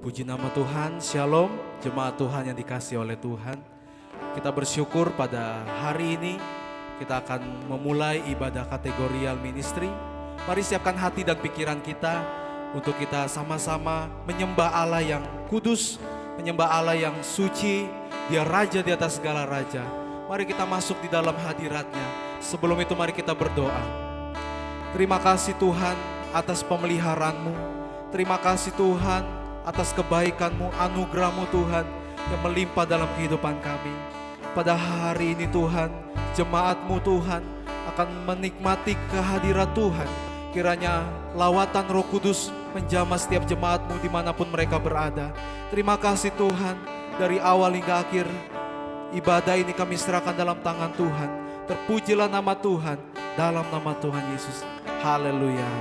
Puji nama Tuhan, Shalom, jemaat Tuhan yang dikasihi oleh Tuhan. Kita bersyukur pada hari ini kita akan memulai ibadah kategorial ministry. Mari siapkan hati dan pikiran kita untuk kita sama-sama menyembah Allah yang kudus, menyembah Allah yang suci. Dia Raja di atas segala raja. Mari kita masuk di dalam hadirat-Nya. Sebelum itu mari kita berdoa. Terima kasih Tuhan atas pemeliharaan-Mu. Terima kasih Tuhan atas kebaikan-Mu, anugerah-Mu Tuhan yang melimpah dalam kehidupan kami. Pada hari ini Tuhan, jemaat-Mu Tuhan akan menikmati kehadirat Tuhan. Kiranya lawatan Roh Kudus menjamah setiap jemaat-Mu dimanapun mereka berada. Terima kasih Tuhan, dari awal hingga akhir ibadah ini kami serahkan dalam tangan Tuhan. Terpujilah nama Tuhan, dalam nama Tuhan Yesus. Haleluya,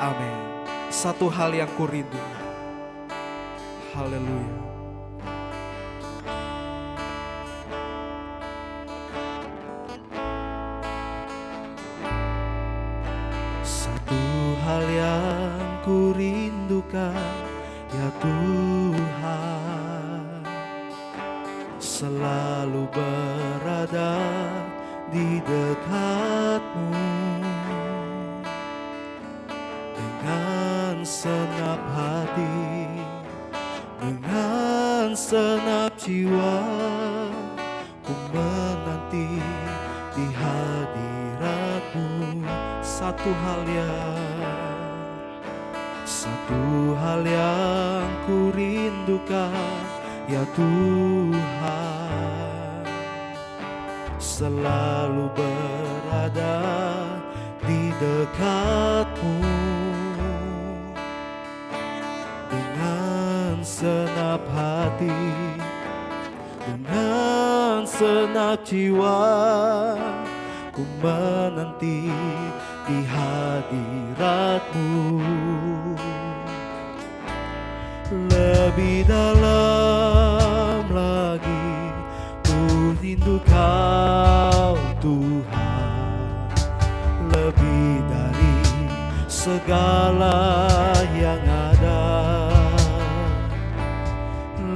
amin. Satu hal yang kurindu. Haleluya. Satu hal yang kurindukan, ya Tuhan, selalu berada di dekat-Mu. Dengan senap hati, dengan senap jiwa, ku menanti di hadirat-Mu. Satu hal yang ku rindukan, ya Tuhan, selalu berada di dekat-Mu. Dengan senap hati, dengan senap jiwa, ku menanti di hadirat-Mu. Lebih dalam lagi ku rindu Kau Tuhan, lebih dari segala yang ada.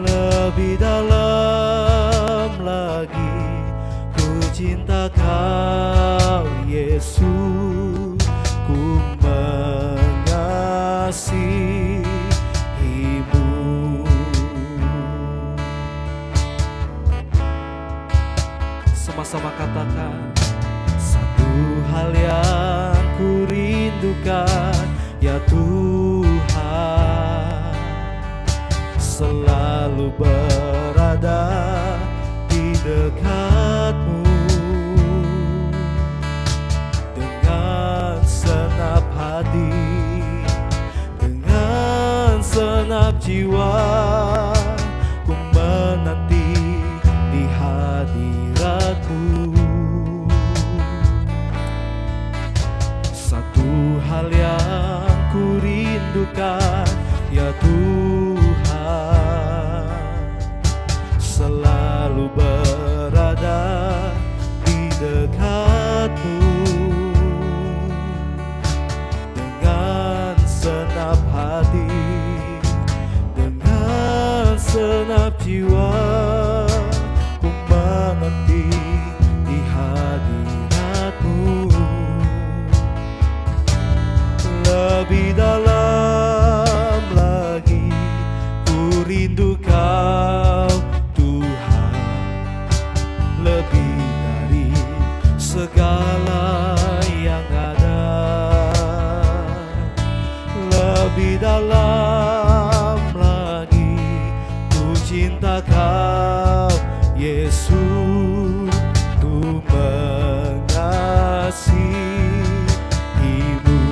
Lebih dalam lagi ku cinta Kau Yesus, ku mengasihi-Mu. Sama-sama katakan, satu hal yang ku rindukan, ya Tuhan, selalu berada di dekat-Mu. Dengan senap hati, dengan senap jiwa, ku menanti di hadirat-Mu. Satu hal yang ku rindukan, ya Tuhan, selalu berada di dekat-Mu. Dengan senap hati, dengan senap jiwa, ku menanti di hadirat-Mu. Lebih dalam lagi ku rindu Kau Tuhan, lebih dari segala yang ada. Lebih dalam lagi ku cinta Kau Yesus, ku mengasihi-Mu.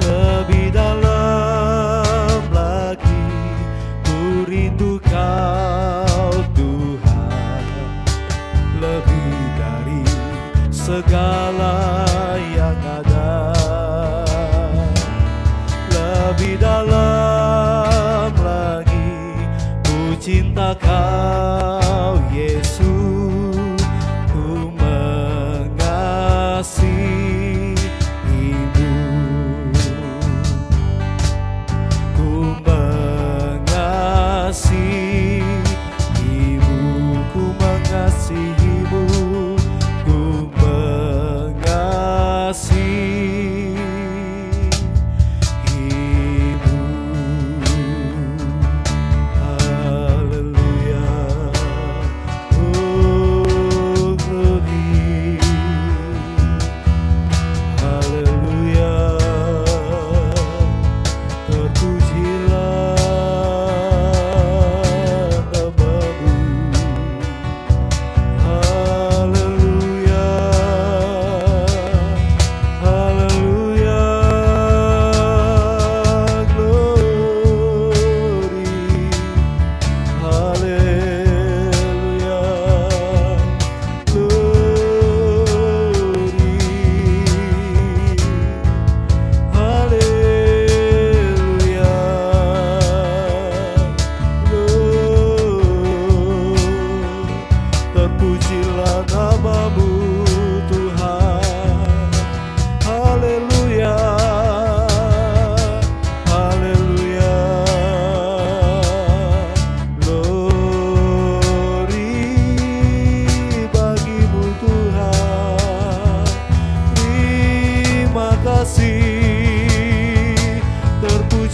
Lebih dalam lagi ku rindu Kau Tuhan, lebih dari segala yang ada. Lebih dalam lagi ku cinta Kau Yesus, ku mengasihi-Mu. Ku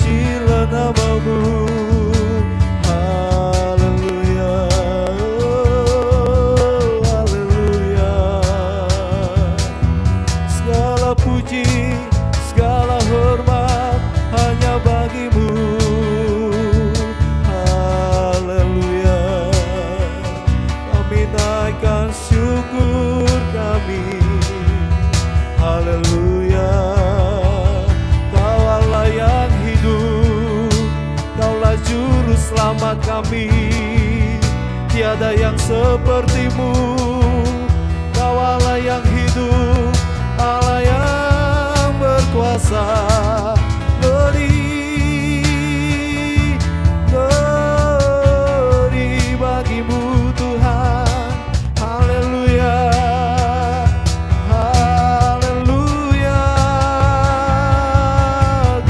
terpujilah namamu. Haleluya, haleluya. Segala puji, segala hormat hanya bagimu. Haleluya. Kami naikkan syukur kami. Haleluya. Kau Allah yang hidup, Kaulah juru selamat kami. Tiada yang sepertimu. Kau Allah yang hidup, Allah yang berkuasa. Glory bagimu Tuhan. Haleluya, haleluya.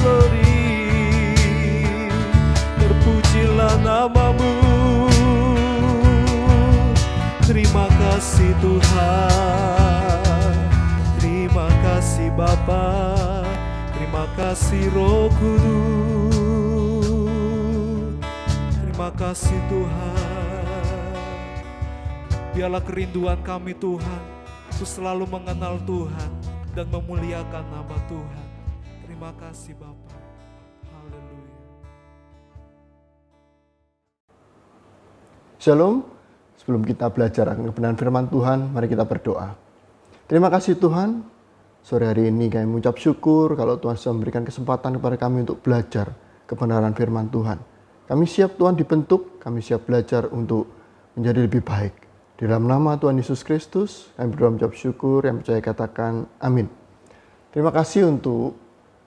Glory, terpujilah namamu. Terima kasih Tuhan, terima kasih Bapa, terima kasih Roh Kudus. Terima kasih Tuhan. Biarlah kerinduan kami Tuhan untuk selalu mengenal Tuhan dan memuliakan nama Tuhan. Terima kasih Bapa. Haleluya. Shalom. Sebelum kita belajar akan kebenaran firman Tuhan, mari kita berdoa. Terima kasih Tuhan, sore hari ini kami mengucap syukur kalau Tuhan sudah memberikan kesempatan kepada kami untuk belajar kebenaran firman Tuhan. Kami siap Tuhan dibentuk, kami siap belajar untuk menjadi lebih baik. Di dalam nama Tuhan Yesus Kristus, kami berdoa mengucap syukur, yang percaya katakan amin. Terima kasih untuk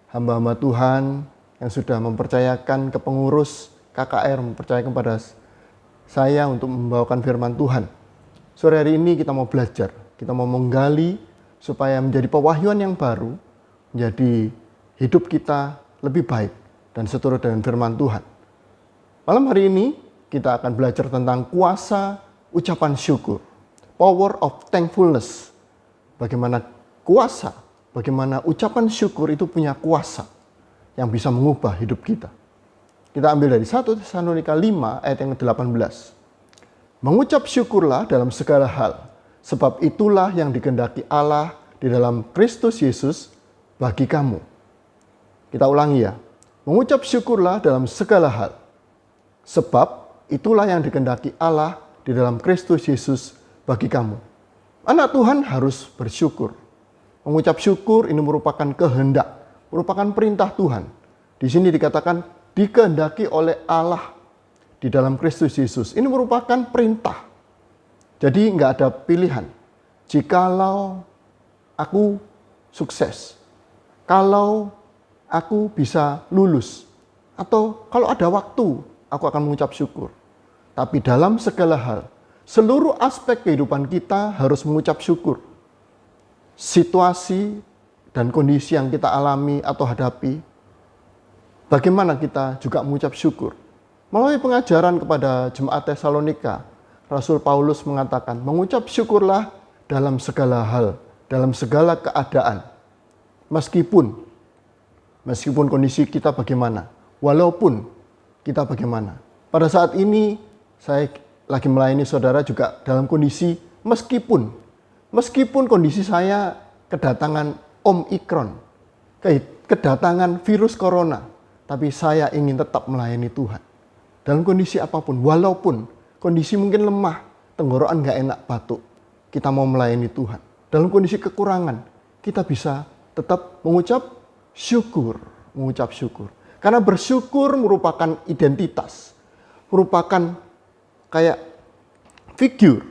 hamba-hamba Tuhan yang sudah mempercayakan ke pengurus KKR, mempercayakan kepada saya untuk membawakan firman Tuhan. Sore hari ini kita mau belajar, kita mau menggali supaya menjadi pewahyuan yang baru, menjadi hidup kita lebih baik dan seturut dengan firman Tuhan. Malam hari ini kita akan belajar tentang kuasa ucapan syukur, power of thankfulness. Bagaimana kuasa, bagaimana ucapan syukur itu punya kuasa yang bisa mengubah hidup kita. Kita ambil dari 1 Tesalonika 5 ayat yang ke-18. Mengucap syukurlah dalam segala hal, sebab itulah yang dikehendaki Allah di dalam Kristus Yesus bagi kamu. Kita ulangi ya. Mengucap syukurlah dalam segala hal, sebab itulah yang dikehendaki Allah di dalam Kristus Yesus bagi kamu. Anak Tuhan harus bersyukur. Mengucap syukur ini merupakan kehendak, merupakan perintah Tuhan. Di sini dikatakan dikehendaki oleh Allah di dalam Kristus Yesus. Ini merupakan perintah. Jadi nggak ada pilihan. Jikalau aku sukses, kalau aku bisa lulus, atau kalau ada waktu, aku akan mengucap syukur. Tapi dalam segala hal, seluruh aspek kehidupan kita harus mengucap syukur. Situasi dan kondisi yang kita alami atau hadapi, bagaimana kita juga mengucap syukur. Melalui pengajaran kepada jemaat Tesalonika, Rasul Paulus mengatakan, mengucap syukurlah dalam segala hal, dalam segala keadaan. Meskipun kondisi kita bagaimana, walaupun kita bagaimana. Pada saat ini, saya lagi melayani saudara juga dalam kondisi meskipun kondisi saya kedatangan Omikron, kedatangan virus corona, tapi saya ingin tetap melayani Tuhan. Dalam kondisi apapun, walaupun kondisi mungkin lemah, tenggorokan gak enak, batuk, kita mau melayani Tuhan. Dalam kondisi kekurangan, kita bisa tetap mengucap syukur. Karena bersyukur merupakan identitas, merupakan kayak figur,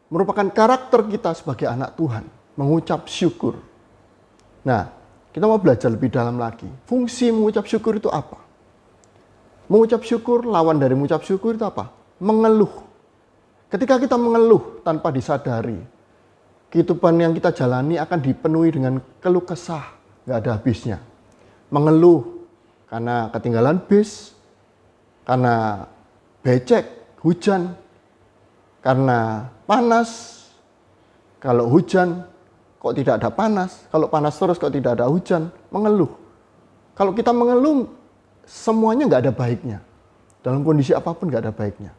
merupakan karakter kita sebagai anak Tuhan, mengucap syukur. Nah, kita mau belajar lebih dalam lagi. Fungsi mengucap syukur itu apa? Mengucap syukur, lawan dari mengucap syukur itu apa? Mengeluh. Ketika kita mengeluh tanpa disadari, kehidupan yang kita jalani akan dipenuhi dengan keluh kesah, gak ada habisnya. Mengeluh karena ketinggalan bis, karena becek, hujan, karena panas. Kalau hujan, kok tidak ada panas? Kalau panas terus, kok tidak ada hujan? Mengeluh. Kalau kita mengeluh, semuanya nggak ada baiknya. Dalam kondisi apapun nggak ada baiknya.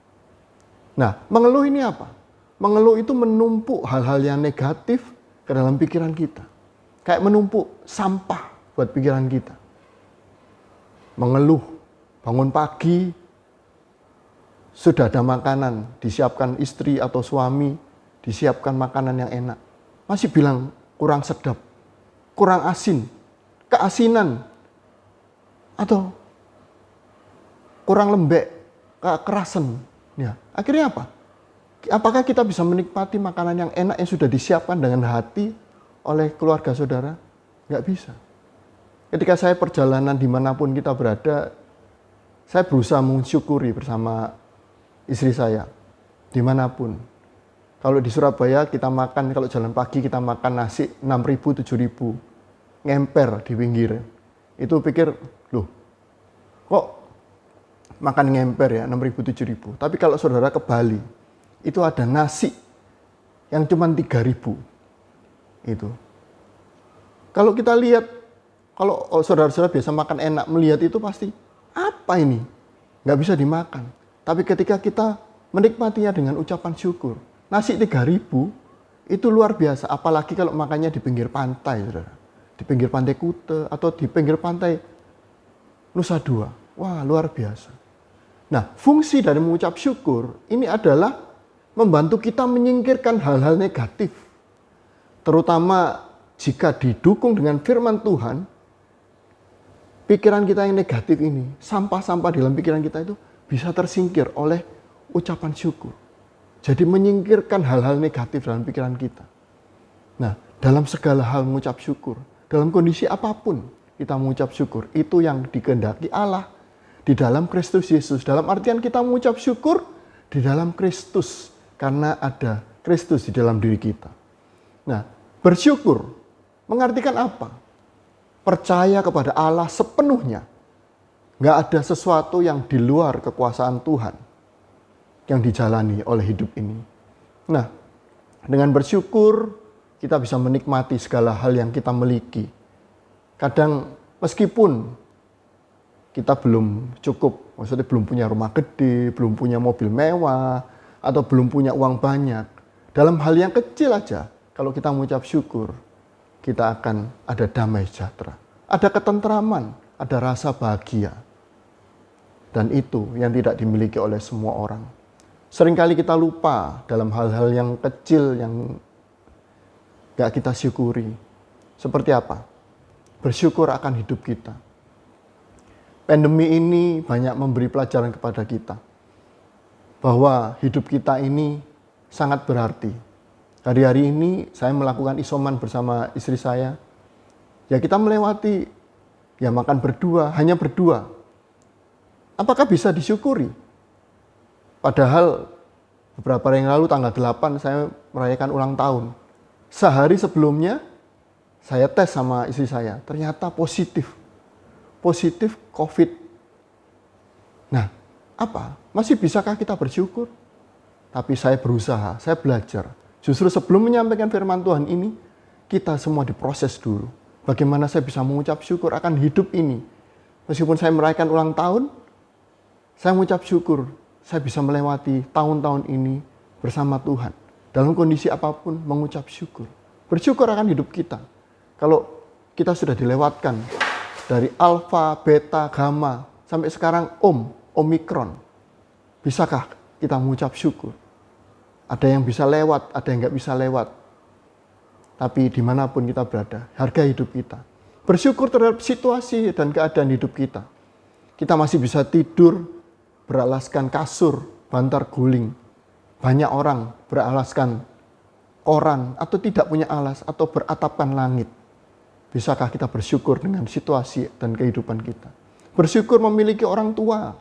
Nah, mengeluh ini apa? Mengeluh itu menumpuk hal-hal yang negatif ke dalam pikiran kita. Kayak menumpuk sampah buat pikiran kita. Mengeluh, bangun pagi, sudah ada makanan, disiapkan istri atau suami, disiapkan makanan yang enak. Masih bilang kurang sedap, kurang asin, keasinan, atau kurang lembek, kekerasan. Ya, akhirnya apa? Apakah kita bisa menikmati makanan yang enak yang sudah disiapkan dengan hati oleh keluarga saudara? Nggak bisa. Ketika saya perjalanan dimanapun kita berada, saya berusaha mensyukuri bersama istri saya, dimanapun. Kalau di Surabaya kita makan, kalau jalan pagi kita makan nasi 6.000, 7.000, ngemper di pinggir. Itu pikir, loh, kok makan ngemper ya 6.000, 7.000. Tapi kalau saudara ke Bali, itu ada nasi yang cuma 3.000. Itu. Kalau kita lihat, kalau saudara-saudara biasa makan enak, melihat itu pasti, apa ini? Nggak bisa dimakan. Tapi ketika kita menikmatinya dengan ucapan syukur, nasi 3.000 itu luar biasa. Apalagi kalau makannya di pinggir pantai, saudara. Di pinggir pantai Kute atau di pinggir pantai Nusa Dua. Wah, luar biasa. Nah, fungsi dari mengucap syukur ini adalah membantu kita menyingkirkan hal-hal negatif. Terutama jika didukung dengan firman Tuhan, pikiran kita yang negatif ini, sampah-sampah dalam pikiran kita itu bisa tersingkir oleh ucapan syukur. Jadi menyingkirkan hal-hal negatif dalam pikiran kita. Nah, dalam segala hal mengucap syukur, dalam kondisi apapun kita mengucap syukur, itu yang dikehendaki Allah di dalam Kristus Yesus. Dalam artian kita mengucap syukur di dalam Kristus, karena ada Kristus di dalam diri kita. Nah, bersyukur mengartikan apa? Percaya kepada Allah sepenuhnya. Nggak ada sesuatu yang di luar kekuasaan Tuhan yang dijalani oleh hidup ini. Nah, dengan bersyukur kita bisa menikmati segala hal yang kita miliki. Kadang meskipun kita belum cukup, maksudnya belum punya rumah gede, belum punya mobil mewah, atau belum punya uang banyak. Dalam hal yang kecil aja, kalau kita mengucap syukur, kita akan ada damai sejahtera. Ada ketentraman, ada rasa bahagia. Dan itu yang tidak dimiliki oleh semua orang. Seringkali kita lupa dalam hal-hal yang kecil yang gak kita syukuri. Seperti apa? Bersyukur akan hidup kita. Pandemi ini banyak memberi pelajaran kepada kita. Bahwa hidup kita ini sangat berarti. Hari-hari ini saya melakukan isoman bersama istri saya. Ya kita melewati, ya makan berdua, hanya berdua. Apakah bisa disyukuri? Padahal beberapa hari yang lalu tanggal 8 saya merayakan ulang tahun. Sehari sebelumnya saya tes sama istri saya, ternyata positif. Positif COVID. Nah, apa? Masih bisakah kita bersyukur? Tapi saya berusaha, saya belajar. Justru sebelum menyampaikan firman Tuhan ini, kita semua diproses dulu. Bagaimana saya bisa mengucap syukur akan hidup ini. Meskipun saya merayakan ulang tahun, saya mengucap syukur. Saya bisa melewati tahun-tahun ini bersama Tuhan. Dalam kondisi apapun mengucap syukur. Bersyukur akan hidup kita. Kalau kita sudah dilewatkan dari alfa, beta, gamma, sampai sekarang omikron. Bisakah kita mengucap syukur? Ada yang bisa lewat, ada yang nggak bisa lewat. Tapi dimanapun kita berada, harga hidup kita. Bersyukur terhadap situasi dan keadaan hidup kita. Kita masih bisa tidur beralaskan kasur, bantar guling. Banyak orang beralaskan koran atau tidak punya alas atau beratapkan langit. Bisakah kita bersyukur dengan situasi dan kehidupan kita? Bersyukur memiliki orang tua.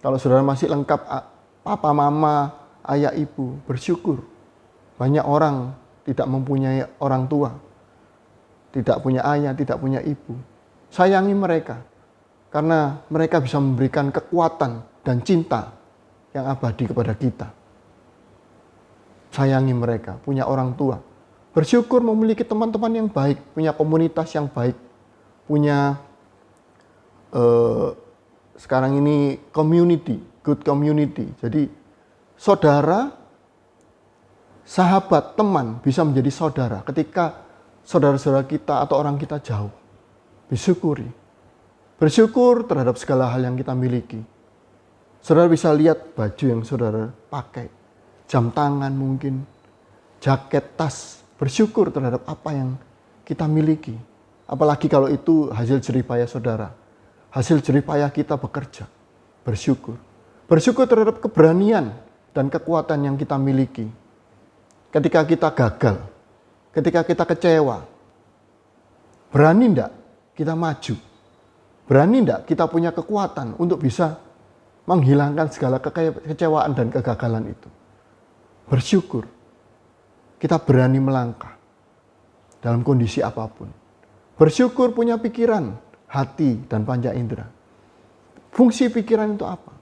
Kalau saudara masih lengkap papa, mama, ayah, ibu, bersyukur. Banyak orang tidak mempunyai orang tua. Tidak punya ayah, tidak punya ibu. Sayangi mereka. Karena mereka bisa memberikan kekuatan dan cinta yang abadi kepada kita. Sayangi mereka, punya orang tua. Bersyukur memiliki teman-teman yang baik, punya komunitas yang baik, punya sekarang ini community, good community. Jadi saudara, sahabat, teman bisa menjadi saudara ketika saudara-saudara kita atau orang kita jauh. Disyukuri. Bersyukur terhadap segala hal yang kita miliki. Saudara bisa lihat baju yang saudara pakai, jam tangan mungkin, jaket, tas. Bersyukur terhadap apa yang kita miliki. Apalagi kalau itu hasil jerih payah saudara. Hasil jerih payah kita bekerja. Bersyukur. Bersyukur terhadap keberanian dan kekuatan yang kita miliki. Ketika kita gagal, ketika kita kecewa, berani enggak kita maju? Berani enggak kita punya kekuatan untuk bisa menghilangkan segala kekecewaan dan kegagalan itu? Bersyukur. Kita berani melangkah dalam kondisi apapun. Bersyukur punya pikiran, hati, dan panca indera. Fungsi pikiran itu apa?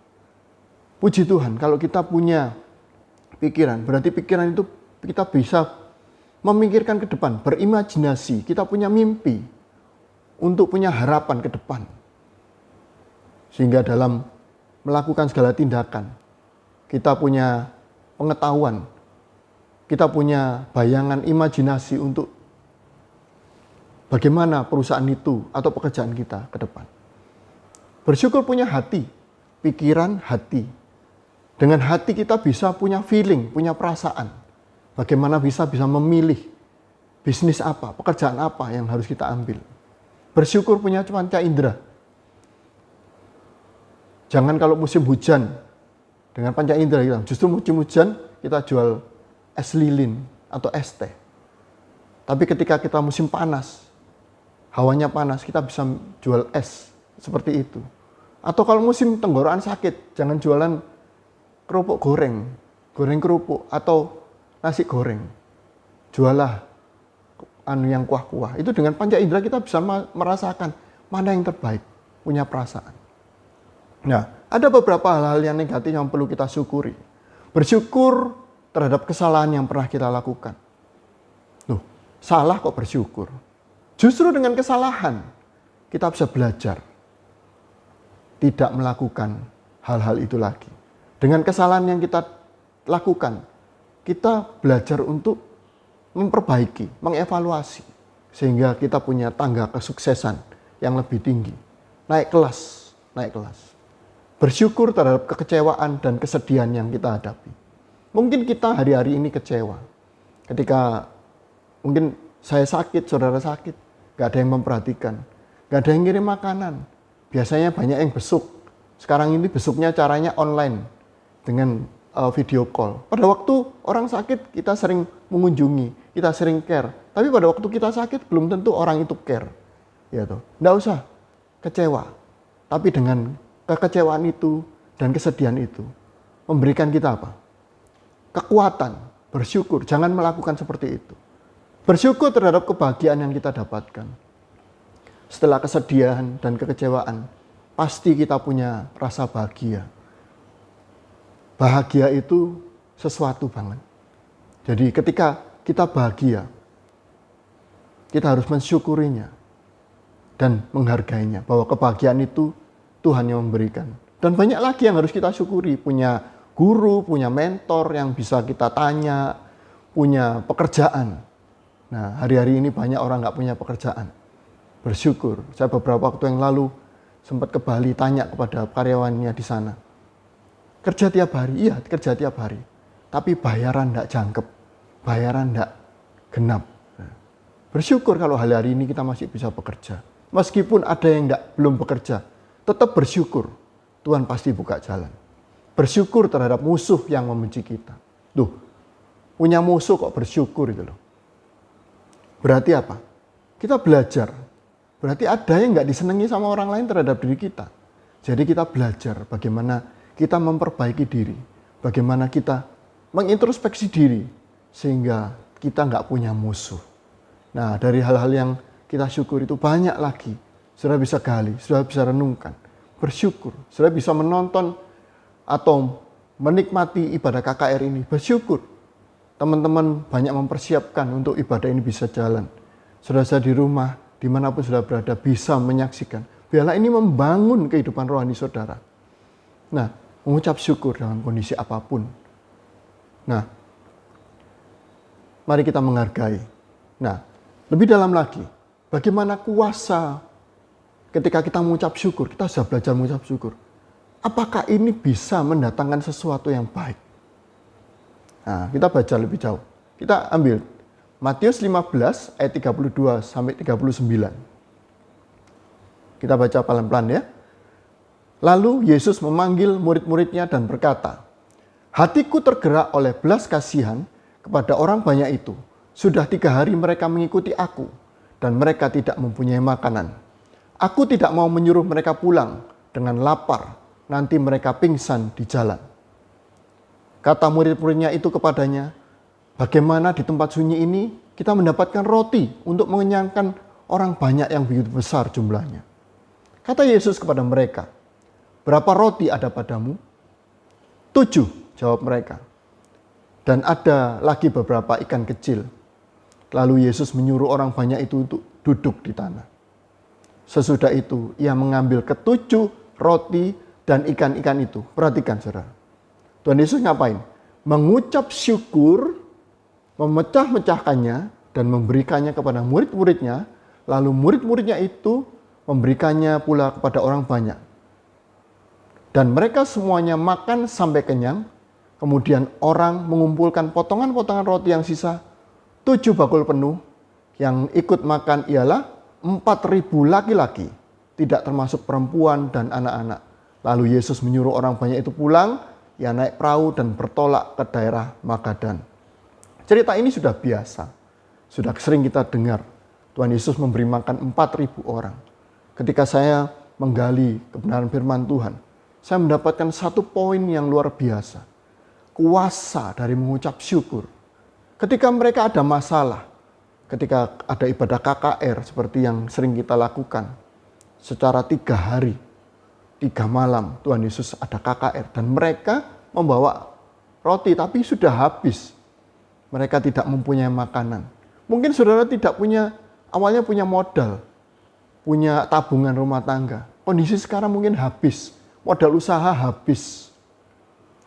Puji Tuhan, kalau kita punya pikiran, berarti pikiran itu kita bisa memikirkan ke depan, berimajinasi, kita punya mimpi untuk punya harapan ke depan. Sehingga dalam melakukan segala tindakan, kita punya pengetahuan, kita punya bayangan imajinasi untuk bagaimana perusahaan itu atau pekerjaan kita ke depan. Bersyukur punya hati, pikiran, hati. Dengan hati kita bisa punya feeling, punya perasaan. Bagaimana bisa memilih bisnis apa, pekerjaan apa yang harus kita ambil. Bersyukur punya panca indera. Jangan kalau musim hujan, dengan panca indera kita, justru musim hujan kita jual es lilin atau es teh. Tapi ketika kita musim panas, hawanya panas, kita bisa jual es seperti itu. Atau kalau musim tenggorokan sakit, jangan jualan kerupuk goreng, goreng kerupuk atau nasi goreng. Jualah yang kuah-kuah. Itu dengan panca indera kita bisa merasakan mana yang terbaik, punya perasaan. Nah, ada beberapa hal-hal yang negatif yang perlu kita syukuri. Bersyukur terhadap kesalahan yang pernah kita lakukan. Loh, salah kok bersyukur? Justru dengan kesalahan kita bisa belajar tidak melakukan hal-hal itu lagi. Dengan kesalahan yang kita lakukan, kita belajar untuk memperbaiki, mengevaluasi. Sehingga kita punya tangga kesuksesan yang lebih tinggi. Naik kelas, naik kelas. Bersyukur terhadap kekecewaan dan kesedihan yang kita hadapi. Mungkin kita hari-hari ini kecewa. Ketika mungkin saya sakit, saudara sakit, gak ada yang memperhatikan. Gak ada yang ngirim makanan. Biasanya banyak yang besuk. Sekarang ini besuknya caranya online. Dengan video call. Pada waktu orang sakit kita sering mengunjungi. Kita sering care. Tapi pada waktu kita sakit belum tentu orang itu care. Ya toh. Nggak usah kecewa. Tapi dengan kekecewaan itu dan kesedihan itu memberikan kita apa? Kekuatan. Bersyukur. Jangan melakukan seperti itu. Bersyukur terhadap kebahagiaan yang kita dapatkan. Setelah kesedihan dan kekecewaan, pasti kita punya rasa bahagia. Bahagia itu sesuatu banget. Jadi ketika kita bahagia, kita harus mensyukurinya dan menghargainya. Bahwa kebahagiaan itu Tuhan yang memberikan. Dan banyak lagi yang harus kita syukuri. Punya guru, punya mentor yang bisa kita tanya, punya pekerjaan. Nah, hari-hari ini banyak orang nggak punya pekerjaan. Bersyukur. Saya beberapa waktu yang lalu sempat ke Bali tanya kepada karyawannya di sana. Kerja tiap hari? Iya, kerja tiap hari. Tapi bayaran nggak jangkep. Bayaran nggak genap. Nah, bersyukur kalau hari ini kita masih bisa bekerja. Meskipun ada yang belum bekerja, tetap bersyukur. Tuhan pasti buka jalan. Bersyukur terhadap musuh yang membenci kita. Duh, punya musuh kok bersyukur itu loh. Berarti apa? Kita belajar. Berarti ada yang nggak disenangi sama orang lain terhadap diri kita. Jadi kita belajar bagaimana kita memperbaiki diri. Bagaimana kita mengintrospeksi diri. Sehingga kita nggak punya musuh. Nah, dari hal-hal yang kita syukur itu banyak lagi. Sudah bisa gali, sudah bisa renungkan. Bersyukur. Sudah bisa menonton atau menikmati ibadah KKR ini. Bersyukur. Teman-teman banyak mempersiapkan untuk ibadah ini bisa jalan. Saudara di rumah, dimanapun sudah berada, bisa menyaksikan. Biarlah ini membangun kehidupan rohani saudara. Nah, mengucap syukur dalam kondisi apapun. Nah, mari kita menghargai. Nah, lebih dalam lagi, bagaimana kuasa ketika kita mengucap syukur, kita sudah belajar mengucap syukur. Apakah ini bisa mendatangkan sesuatu yang baik? Nah, kita baca lebih jauh. Kita ambil Matius 15 ayat 32 sampai 39. Kita baca pelan-pelan ya. Lalu Yesus memanggil murid-muridnya dan berkata, "Hatiku tergerak oleh belas kasihan kepada orang banyak itu. Sudah 3 hari mereka mengikuti aku dan mereka tidak mempunyai makanan. Aku tidak mau menyuruh mereka pulang dengan lapar. Nanti mereka pingsan di jalan." Kata murid-muridnya itu kepadanya, "Bagaimana di tempat sunyi ini kita mendapatkan roti untuk mengenyangkan orang banyak yang begitu besar jumlahnya?" Kata Yesus kepada mereka, "Berapa roti ada padamu?" 7, jawab mereka. Dan ada lagi beberapa ikan kecil. Lalu Yesus menyuruh orang banyak itu untuk duduk di tanah. Sesudah itu ia mengambil ke-7 roti dan ikan-ikan itu. Perhatikan saudara. Tuhan Yesus ngapain? Mengucap syukur, memecah-mecahkannya dan memberikannya kepada murid-muridnya. Lalu murid-muridnya itu memberikannya pula kepada orang banyak. Dan mereka semuanya makan sampai kenyang. Kemudian orang mengumpulkan potongan-potongan roti yang sisa, 7 bakul penuh. Yang ikut makan ialah 4.000 laki-laki, tidak termasuk perempuan dan anak-anak. Lalu Yesus menyuruh orang banyak itu pulang. Ia naik perahu dan bertolak ke daerah Magadan. Cerita ini sudah biasa. Sudah sering kita dengar. Tuhan Yesus memberi makan 4.000 orang. Ketika saya menggali kebenaran firman Tuhan, saya mendapatkan satu poin yang luar biasa. Kuasa dari mengucap syukur. Ketika mereka ada masalah, ketika ada ibadah KKR seperti yang sering kita lakukan, secara 3 hari, 3 malam Tuhan Yesus ada KKR dan mereka membawa roti tapi sudah habis. Mereka tidak mempunyai makanan. Mungkin saudara tidak punya, awalnya punya modal, punya tabungan rumah tangga. Kondisi sekarang mungkin habis, modal usaha habis.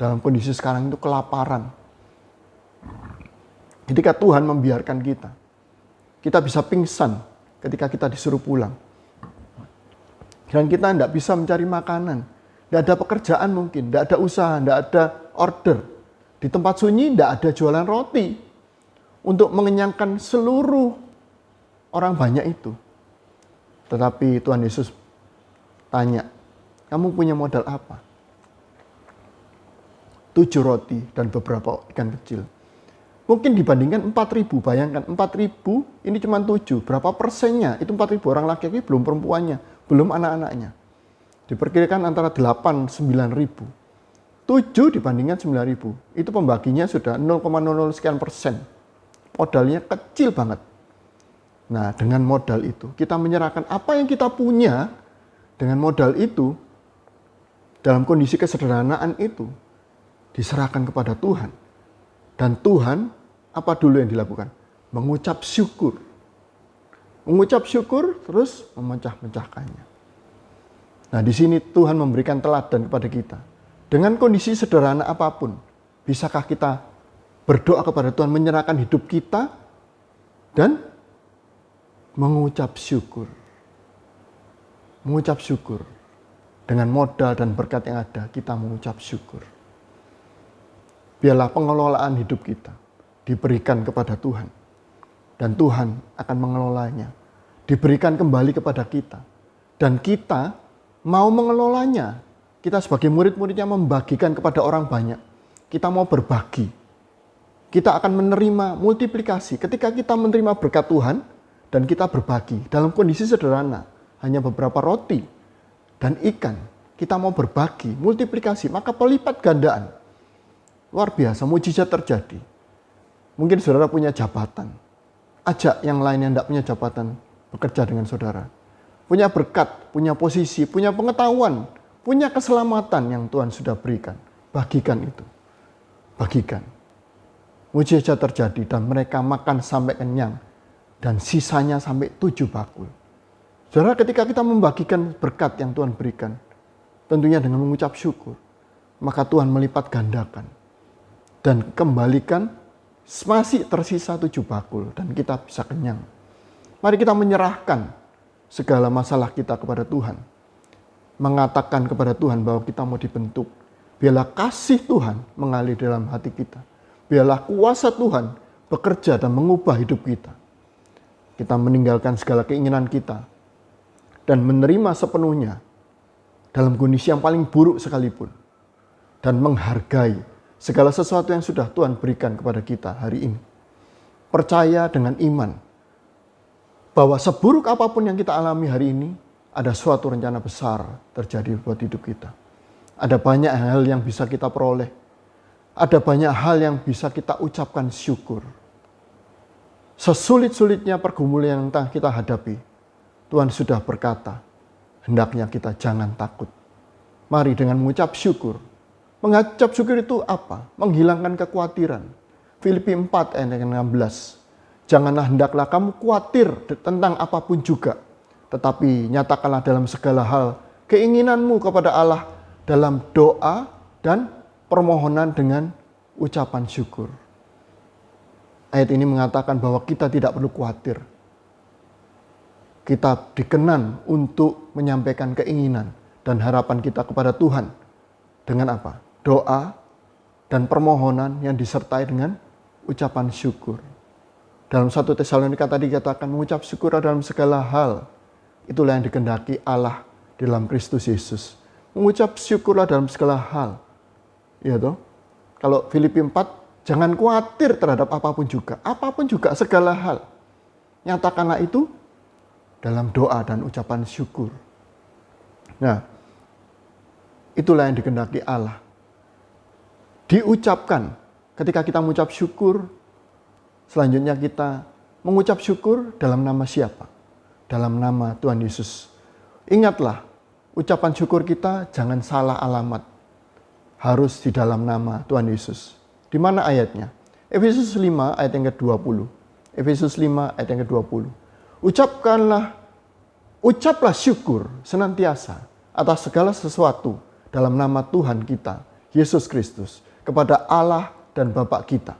Dalam kondisi sekarang itu kelaparan. Ketika Tuhan membiarkan kita bisa pingsan ketika kita disuruh pulang. Dan kita tidak bisa mencari makanan. Tidak ada pekerjaan mungkin, tidak ada usaha, tidak ada order. Di tempat sunyi tidak ada jualan roti. Untuk mengenyangkan seluruh orang banyak itu. Tetapi Tuhan Yesus tanya, "Kamu punya modal apa?" 7 roti dan beberapa ikan kecil. Mungkin dibandingkan 4.000, bayangkan 4.000 ini cuma 7. Berapa persennya? Itu 4.000 orang laki-laki belum perempuannya, belum anak-anaknya. Diperkirakan antara 8-9 ribu. 7 dibandingkan 9 ribu. Itu pembaginya sudah 0,00 sekian persen. Modalnya kecil banget. Nah, dengan modal itu kita menyerahkan apa yang kita punya dengan modal itu dalam kondisi kesederhanaan itu diserahkan kepada Tuhan. Dan Tuhan apa dulu yang dilakukan? Mengucap syukur. Mengucap syukur terus memecah-mecahkannya. Nah, di sini Tuhan memberikan teladan kepada kita. Dengan kondisi sederhana apapun, bisakah kita berdoa kepada Tuhan, menyerahkan hidup kita dan mengucap syukur. Mengucap syukur. Dengan modal dan berkat yang ada, kita mengucap syukur. Biarlah pengelolaan hidup kita diberikan kepada Tuhan. Dan Tuhan akan mengelolanya. Diberikan kembali kepada kita. Dan kita mau mengelolanya. Kita sebagai murid-muridnya membagikan kepada orang banyak. Kita mau berbagi. Kita akan menerima multiplikasi. Ketika kita menerima berkat Tuhan dan kita berbagi dalam kondisi sederhana. Hanya beberapa roti dan ikan. Kita mau berbagi, multiplikasi. Maka pelipat gandaan. Luar biasa, mujizat terjadi. Mungkin saudara punya jabatan. Ajak yang lain yang tidak punya jabatan bekerja dengan saudara. Punya berkat, punya posisi, punya pengetahuan, punya keselamatan yang Tuhan sudah berikan. Bagikan itu. Bagikan. Mujizat terjadi dan mereka makan sampai kenyang. Dan sisanya sampai 7 bakul. Saudara, ketika kita membagikan berkat yang Tuhan berikan, tentunya dengan mengucap syukur, maka Tuhan melipat gandakan dan kembalikan masih tersisa 7 bakul dan kita bisa kenyang. Mari kita menyerahkan segala masalah kita kepada Tuhan. Mengatakan kepada Tuhan bahwa kita mau dibentuk. Biarlah kasih Tuhan mengalir dalam hati kita. Biarlah kuasa Tuhan bekerja dan mengubah hidup kita. Kita meninggalkan segala keinginan kita dan menerima sepenuhnya dalam kondisi yang paling buruk sekalipun. Dan menghargai segala sesuatu yang sudah Tuhan berikan kepada kita hari ini. Percaya dengan iman bahwa seburuk apapun yang kita alami hari ini, ada suatu rencana besar terjadi buat hidup kita. Ada banyak hal yang bisa kita peroleh. Ada banyak hal yang bisa kita ucapkan syukur. Sesulit-sulitnya pergumulan yang kita hadapi, Tuhan sudah berkata, hendaknya kita jangan takut. Mari dengan mengucap syukur. Mengucap syukur itu apa? Menghilangkan kekhawatiran. Filipi 4 ayat 16. Janganlah hendaklah kamu khawatir tentang apapun juga. Tetapi nyatakanlah dalam segala hal keinginanmu kepada Allah dalam doa dan permohonan dengan ucapan syukur. Ayat ini mengatakan bahwa kita tidak perlu khawatir. Kita dikenan untuk menyampaikan keinginan dan harapan kita kepada Tuhan. Dengan apa? Doa dan permohonan yang disertai dengan ucapan syukur. Dalam 1 Tesalonika tadi dikatakan mengucap syukur dalam segala hal. Itulah yang dikehendaki Allah dalam Kristus Yesus. Mengucap syukurlah dalam segala hal. Ya toh? Kalau Filipi 4, jangan khawatir terhadap apapun juga. Apapun juga, segala hal. Nyatakanlah itu dalam doa dan ucapan syukur. Nah, itulah yang dikehendaki Allah. Diucapkan ketika kita mengucap syukur, selanjutnya kita mengucap syukur dalam nama siapa? Dalam nama Tuhan Yesus. Ingatlah, ucapan syukur kita jangan salah alamat. Harus di dalam nama Tuhan Yesus. Di mana ayatnya? Efesus 5 ayat yang ke-20. Efesus 5 ayat yang ke-20. Ucaplah syukur senantiasa atas segala sesuatu dalam nama Tuhan kita, Yesus Kristus, kepada Allah dan Bapa kita.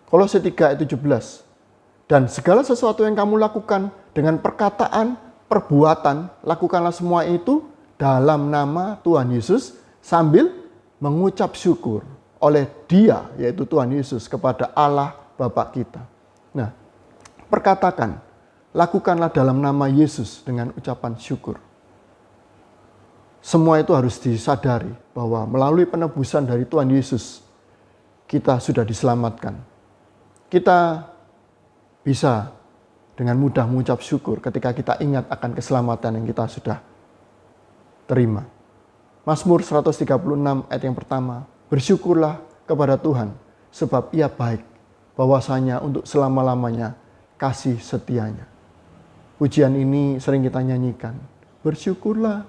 Kolose 3 ayat 17. Dan segala sesuatu yang kamu lakukan dengan perkataan, perbuatan, lakukanlah semua itu dalam nama Tuhan Yesus sambil mengucap syukur oleh Dia, yaitu Tuhan Yesus, kepada Allah Bapa kita. Nah, perkatakan, lakukanlah dalam nama Yesus dengan ucapan syukur. Semua itu harus disadari bahwa melalui penebusan dari Tuhan Yesus, kita sudah diselamatkan. Kita bisa dengan mudah mengucap syukur ketika kita ingat akan keselamatan yang kita sudah terima. Mazmur 136 ayat yang pertama, bersyukurlah kepada Tuhan sebab Ia baik, bahwasanya untuk selama-lamanya kasih setianya. Pujian ini sering kita nyanyikan. Bersyukurlah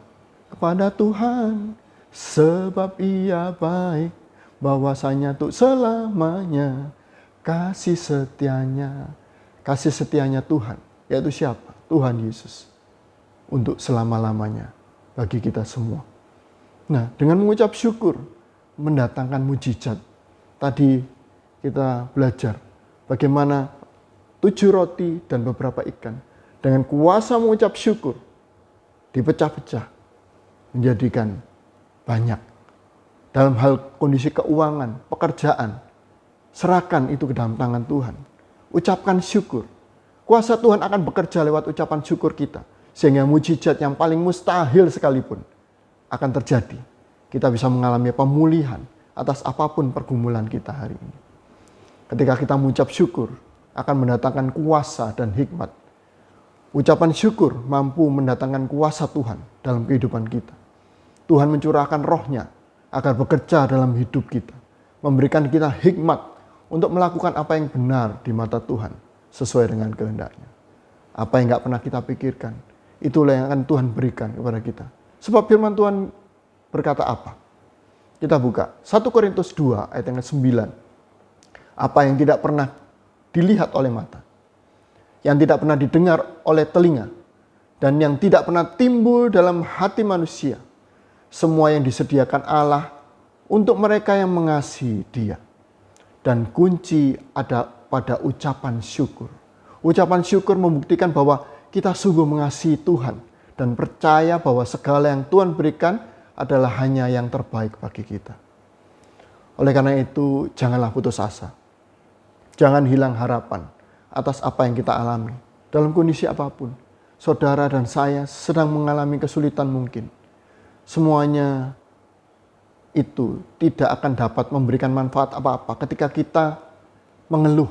kepada Tuhan sebab Ia baik, bahwasanya untuk selamanya kasih setianya. Kasih setianya Tuhan, yaitu siapa? Tuhan Yesus. Untuk selama-lamanya bagi kita semua. Nah, dengan mengucap syukur, mendatangkan mujizat. Tadi kita belajar bagaimana 7 roti dan beberapa ikan. Dengan kuasa mengucap syukur, dipecah-pecah, menjadikan banyak. Dalam hal kondisi keuangan, pekerjaan, serahkan itu ke dalam tangan Tuhan. Ucapkan syukur. Kuasa Tuhan akan bekerja lewat ucapan syukur kita. Sehingga mujizat yang paling mustahil sekalipun akan terjadi. Kita bisa mengalami pemulihan atas apapun pergumulan kita hari ini. Ketika kita mengucap syukur, akan mendatangkan kuasa dan hikmat. Ucapan syukur mampu mendatangkan kuasa Tuhan dalam kehidupan kita. Tuhan mencurahkan rohnya agar bekerja dalam hidup kita. Memberikan kita hikmat untuk melakukan apa yang benar di mata Tuhan sesuai dengan kehendaknya. Apa yang gak pernah kita pikirkan, itulah yang akan Tuhan berikan kepada kita. Sebab firman Tuhan berkata apa? Kita buka 1 Korintus 2 ayat yang ke-9. Apa yang tidak pernah dilihat oleh mata, yang tidak pernah didengar oleh telinga, dan yang tidak pernah timbul dalam hati manusia. Semua yang disediakan Allah untuk mereka yang mengasihi Dia. Dan kunci ada pada ucapan syukur. Ucapan syukur membuktikan bahwa kita sungguh mengasihi Tuhan dan percaya bahwa segala yang Tuhan berikan adalah hanya yang terbaik bagi kita. Oleh karena itu, janganlah putus asa. Jangan hilang harapan atas apa yang kita alami. Dalam kondisi apapun, saudara dan saya sedang mengalami kesulitan mungkin. Semuanya itu tidak akan dapat memberikan manfaat apa-apa ketika kita mengeluh,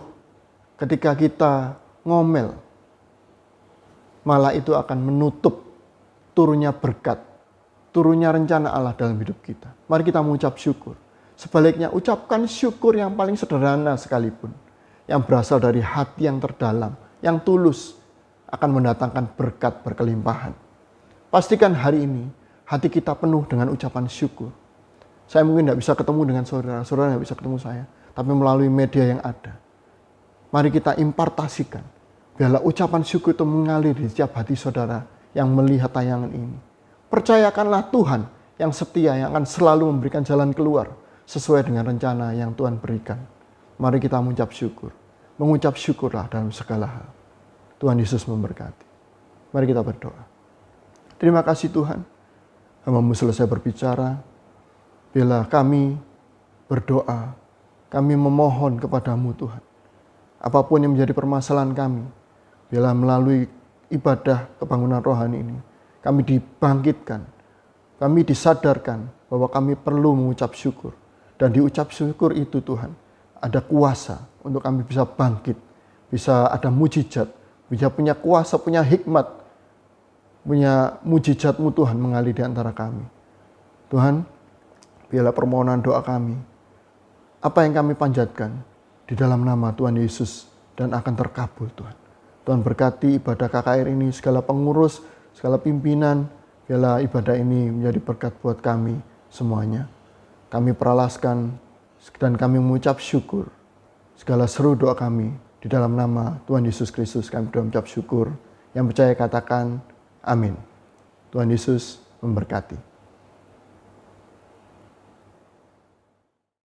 ketika kita ngomel. Malah itu akan menutup turunnya berkat, turunnya rencana Allah dalam hidup kita. Mari kita mengucap syukur. Sebaliknya, ucapkan syukur yang paling sederhana sekalipun, yang berasal dari hati yang terdalam, yang tulus, akan mendatangkan berkat berkelimpahan. Pastikan hari ini hati kita penuh dengan ucapan syukur. Saya mungkin tidak bisa ketemu dengan saudara, saudara tidak bisa ketemu saya, tapi melalui media yang ada. Mari kita impartasikan, biarlah ucapan syukur itu mengalir di setiap hati saudara yang melihat tayangan ini. Percayakanlah Tuhan yang setia, yang akan selalu memberikan jalan keluar sesuai dengan rencana yang Tuhan berikan. Mari kita mengucap syukur. Mengucap syukurlah dalam segala hal. Tuhan Yesus memberkati. Mari kita berdoa. Terima kasih Tuhan. Hamba-Mu selesai berbicara. Bila kami berdoa, kami memohon kepadamu Tuhan. Apapun yang menjadi permasalahan kami, bila melalui ibadah kebangunan rohani ini, kami dibangkitkan, kami disadarkan bahwa kami perlu mengucap syukur. Dan di ucap syukur itu Tuhan, ada kuasa untuk kami bisa bangkit, bisa ada mujizat, bisa punya kuasa, punya hikmat, punya mujizat-Mu Tuhan mengalir di antara kami. Tuhan, biarlah permohonan doa kami, apa yang kami panjatkan di dalam nama Tuhan Yesus dan akan terkabul Tuhan. Tuhan berkati ibadah KKR ini, segala pengurus, segala pimpinan, biarlah ibadah ini menjadi berkat buat kami semuanya. Kami peralaskan dan kami mengucap syukur. Segala seru doa kami di dalam nama Tuhan Yesus Kristus kami berdoa mengucap syukur. Yang percaya katakan amin. Tuhan Yesus memberkati.